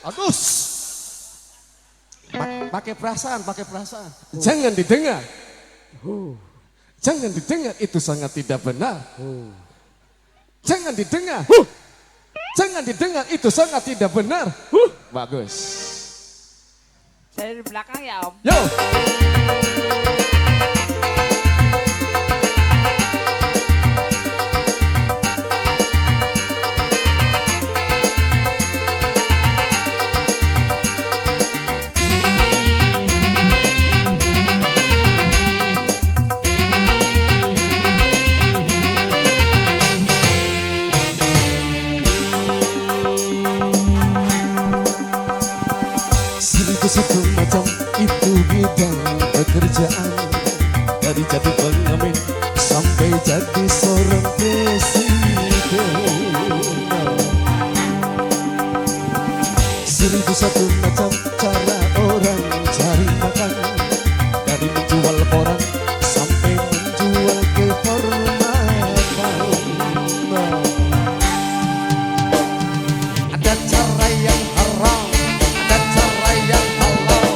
Aduh. Pakai perasaan, pakai perasaan. Jangan didengar. Jangan didengar, itu sangat tidak benar. Jangan didengar. Jangan didengar, itu sangat tidak benar. Bagus. Saya di belakang ya Om. Yo. Satu macam itu bidang pekerjaan, dari jadi pengamen sampai jadi seorang presiden. 1001 macam cara orang cari makan, dari menjual orang sampai menjual kehormatan. Ada cara yang haram, ada cara yang halal.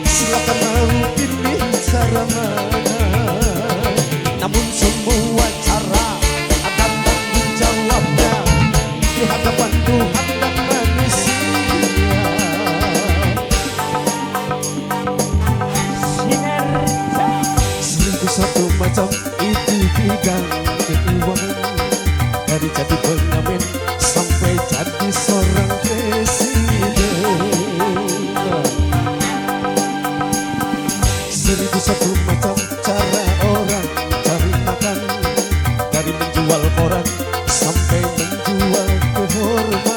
Silakan mau pilih cara mana. Namun semua cara ada tanggung jawabnya di hadapan Tuhan dan manusia. 1001 macam itu bidang keuangan, dari jadi pengamen sampai jadi seorang presiden. 1001 macam cara orang cari makan, dari menjual orang sampai menjual kehormatan.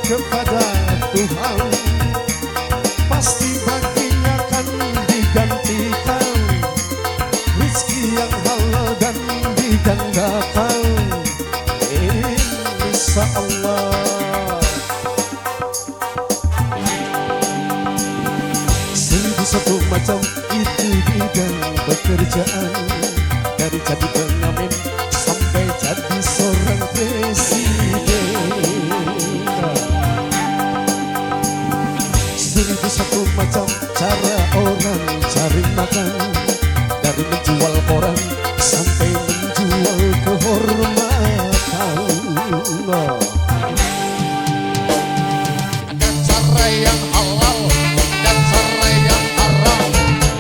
Kepada Tuhan pasti baginya akan digantikan rezeki yang halal dan digandakan, insya Allah. 1001 macam itu bidang pekerjaan, dari jadi pengamen sampai jadi seorang presiden. 1001 macam cara orang cari makan, dari menjual orang sampai menjual kehormatan. Ada cara yang halal dan cara yang haram.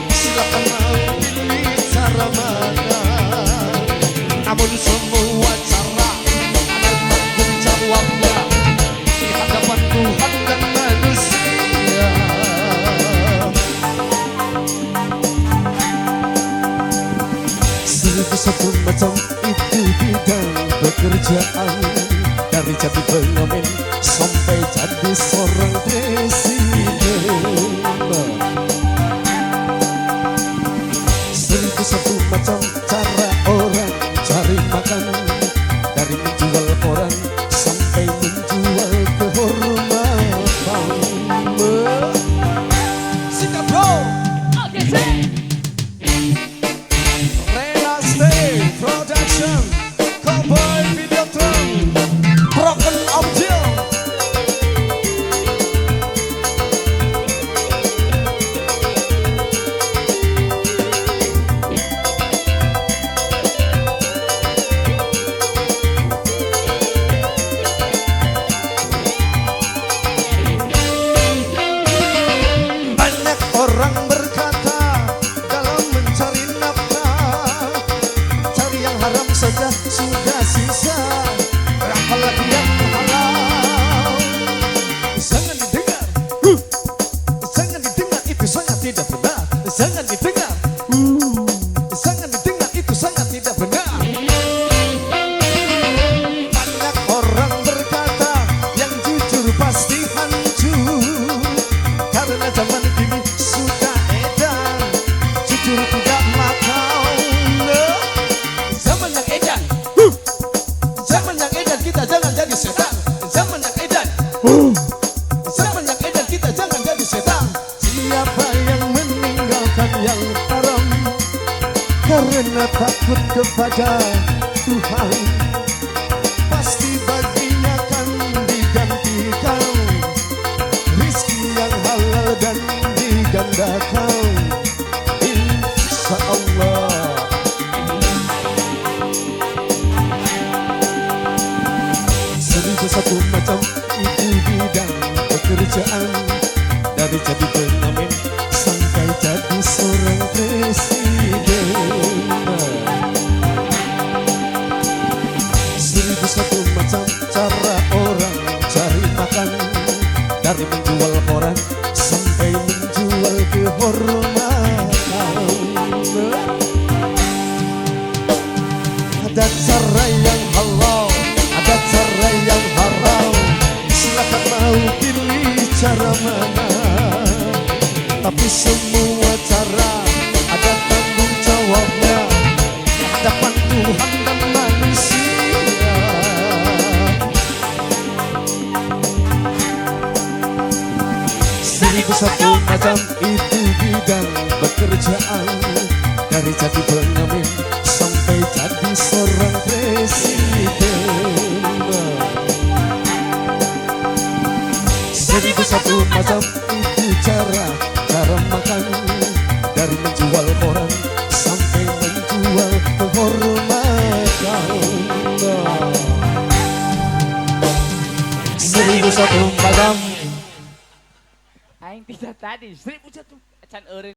Silakan mau pilih cara mana. Namun semua cara ada tanggung jawabnya di hadapan Tuhan dan manusia. 1001 macam itu bidang pekerjaan, dari jadi pengamen sampai jadi seorang presiden. 1001 macam cara orang cari makan, dari menjual orang sampai menjual kehormatan. Sikap bro. Oke, Renastay Production. haram saja sudah sisa, apalagi yang halal. Jangan didengar, jangan didengar, itu sangat tidak benar. Jangan didengar, jangan didengar, itu sangat tidak benar. Banyak orang berkata yang jujur pasti hancur, karena zaman kini sudah edan, jujur tidak makau. Zaman yang edan, zaman yang edan, kita jangan jadi setan. Zaman yang edan, zaman yang edan, kita jangan jadi setan. Siapa yang meninggalkan yang haram karena takut kepada Tuhan, pasti baginya akan digantikan rizki yang halal dan digandakan, insya Allah. Seribu satu macam itu bidang pekerjaan, dari jadi pengamen sampai jadi seorang presiden. Seribu satu macam cara orang cari makan, dari menjual koran sampai menjual kehormatan. Ada cara yang halal, ada cara yang haram, silakan mau pilih cara mana. Tapi semua cara ada tanggung jawabnya di hadapan Tuhan dan manusia. Seribu satu macam itu bidang pekerjaan, dari jadi pengamen sampai jadi seorang presiden. Seribu satu macam itu cara makan, dari menjual koran sampai menjual kehormatan. Seribu satu macam. Aing tidak tadi 1001 acan eureun.